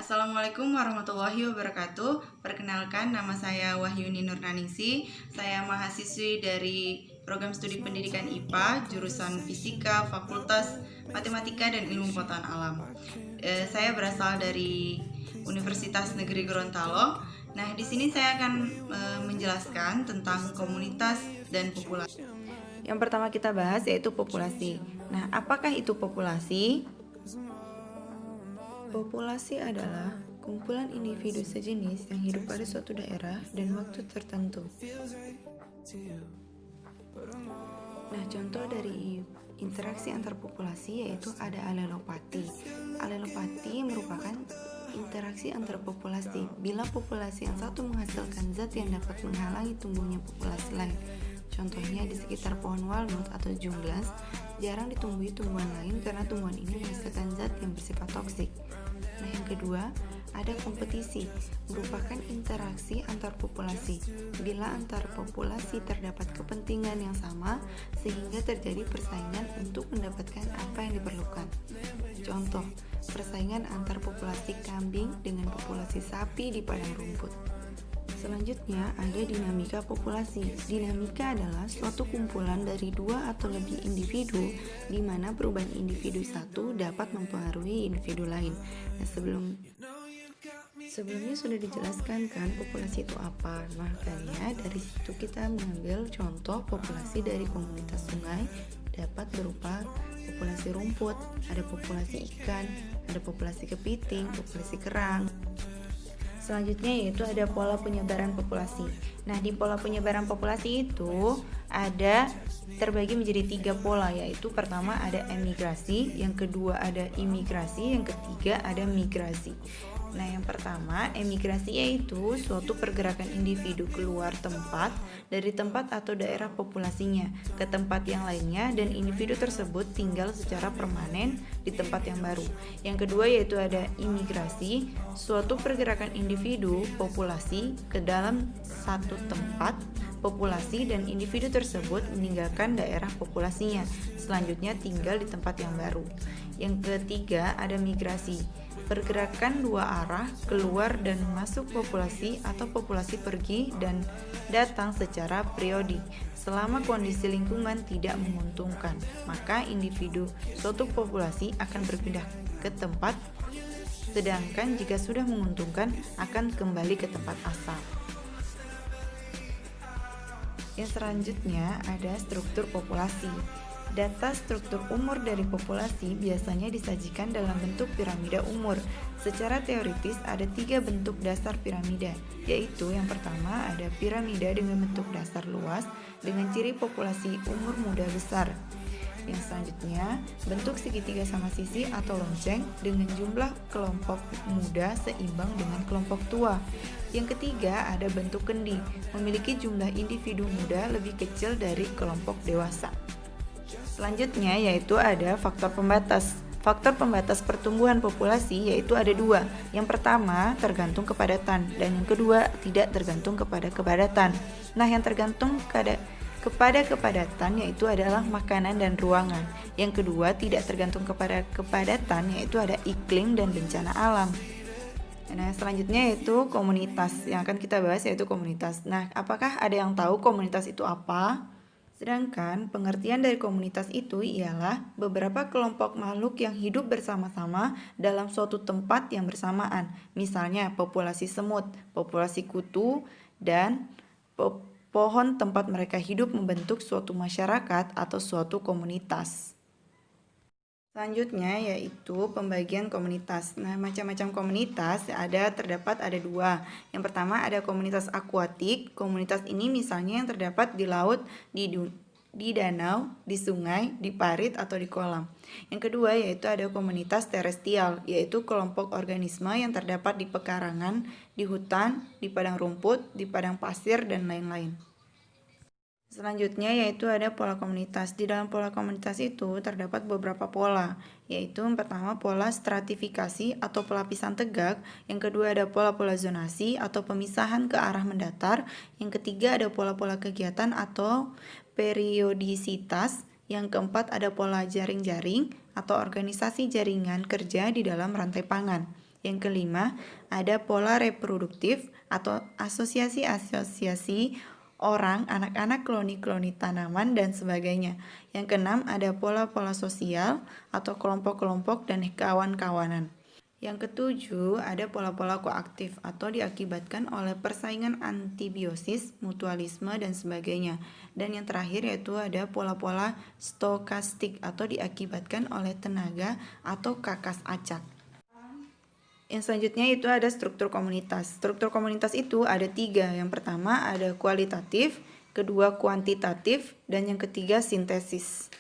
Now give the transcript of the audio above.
Assalamualaikum warahmatullahi wabarakatuh. Perkenalkan, nama saya Wahyuni Nurnaningsi. Saya mahasiswi dari program studi pendidikan IPA, jurusan Fisika, Fakultas Matematika dan Ilmu Pengetahuan Alam. Saya berasal dari Universitas Negeri Gorontalo. Nah, di sini saya akan menjelaskan tentang komunitas dan populasi. Yang pertama kita bahas yaitu populasi. Nah, apakah itu populasi? Populasi adalah kumpulan individu sejenis yang hidup pada suatu daerah dan waktu tertentu. Nah, contoh dari interaksi antar populasi yaitu ada alelopati. Alelopati merupakan interaksi antar populasi bila populasi yang satu menghasilkan zat yang dapat menghalangi tumbuhnya populasi lain. Contohnya di sekitar pohon walnut atau junglas jarang ditumbuhi tumbuhan lain karena tumbuhan ini menghasilkan zat yang bersifat toksik. Nah, yang kedua, ada kompetisi, merupakan interaksi antar populasi. Bila antar populasi terdapat kepentingan yang sama, sehingga terjadi persaingan untuk mendapatkan apa yang diperlukan. Contoh, persaingan antar populasi kambing dengan populasi sapi di padang rumput. Selanjutnya ada dinamika populasi. Dinamika adalah suatu kumpulan dari dua atau lebih individu di mana perubahan individu satu dapat mempengaruhi individu lain. Nah, sebelumnya sudah dijelaskan kan populasi itu apa. Makanya dari situ kita mengambil contoh populasi dari komunitas sungai dapat berupa populasi rumput, ada populasi ikan, ada populasi kepiting, populasi kerang. Selanjutnya yaitu ada pola penyebaran populasi. Nah, di pola penyebaran populasi itu ada terbagi menjadi 3 pola, yaitu pertama ada emigrasi, yang kedua ada imigrasi, yang ketiga ada migrasi. Nah, yang pertama, emigrasi yaitu suatu pergerakan individu keluar tempat dari tempat atau daerah populasinya ke tempat yang lainnya dan individu tersebut tinggal secara permanen di tempat yang baru. Yang kedua yaitu ada imigrasi, suatu pergerakan individu populasi ke dalam satu tempat populasi dan individu tersebut meninggalkan daerah populasinya, selanjutnya tinggal di tempat yang baru. Yang ketiga ada migrasi, pergerakan dua arah keluar dan masuk populasi atau populasi pergi dan datang secara periodik. Selama kondisi lingkungan tidak menguntungkan, maka individu suatu populasi akan berpindah ke tempat, sedangkan jika sudah menguntungkan akan kembali ke tempat asal. Yang selanjutnya ada struktur populasi. Data struktur umur dari populasi biasanya disajikan dalam bentuk piramida umur. Secara teoritis ada 3 bentuk dasar piramida, yaitu yang pertama ada piramida dengan bentuk dasar luas dengan ciri populasi umur muda besar. Yang selanjutnya bentuk segitiga sama sisi atau lonceng dengan jumlah kelompok muda seimbang dengan kelompok tua. Yang ketiga ada bentuk kendi, memiliki jumlah individu muda lebih kecil dari kelompok dewasa. Selanjutnya yaitu ada faktor pembatas. Faktor pembatas pertumbuhan populasi yaitu ada 2. Yang pertama tergantung kepadatan dan yang kedua tidak tergantung kepada kepadatan. Nah, yang tergantung kepada kepadatan yaitu adalah makanan dan ruangan. Yang kedua tidak tergantung kepada kepadatan yaitu ada iklim dan bencana alam. Nah, selanjutnya yaitu komunitas. Yang akan kita bahas yaitu komunitas. Nah, apakah ada yang tahu komunitas itu apa? Sedangkan pengertian dari komunitas itu ialah beberapa kelompok makhluk yang hidup bersama-sama dalam suatu tempat yang bersamaan. Misalnya populasi semut, populasi kutu, dan pohon tempat mereka hidup membentuk suatu masyarakat atau suatu komunitas. Selanjutnya yaitu pembagian komunitas. Nah, macam-macam komunitas terdapat 2. Yang pertama ada komunitas akuatik. Komunitas ini misalnya yang terdapat di laut, di danau, di sungai, di parit atau di kolam. Yang kedua yaitu ada komunitas terestial, yaitu kelompok organisme yang terdapat di pekarangan, di hutan, di padang rumput, di padang pasir dan lain-lain. Selanjutnya yaitu ada pola komunitas. Di dalam pola komunitas itu terdapat beberapa pola, yaitu yang pertama pola stratifikasi atau pelapisan tegak, yang kedua ada pola-pola zonasi atau pemisahan ke arah mendatar, yang ketiga ada pola-pola kegiatan atau periodisitas, yang keempat ada pola jaring-jaring atau organisasi jaringan kerja di dalam rantai pangan. Yang kelima, ada pola reproduktif atau asosiasi-asosiasi orang, anak-anak, kloni-kloni tanaman, dan sebagainya. Yang keenam, ada pola-pola sosial atau kelompok-kelompok dan kawan-kawanan. Yang ketujuh, ada pola-pola koaktif atau diakibatkan oleh persaingan antibiosis, mutualisme, dan sebagainya. Dan yang terakhir yaitu ada pola-pola stokastik atau diakibatkan oleh tenaga atau kakas acak. Yang selanjutnya itu ada struktur komunitas. Struktur komunitas itu ada 3. Yang pertama ada kualitatif, kedua kuantitatif, dan yang ketiga sintesis.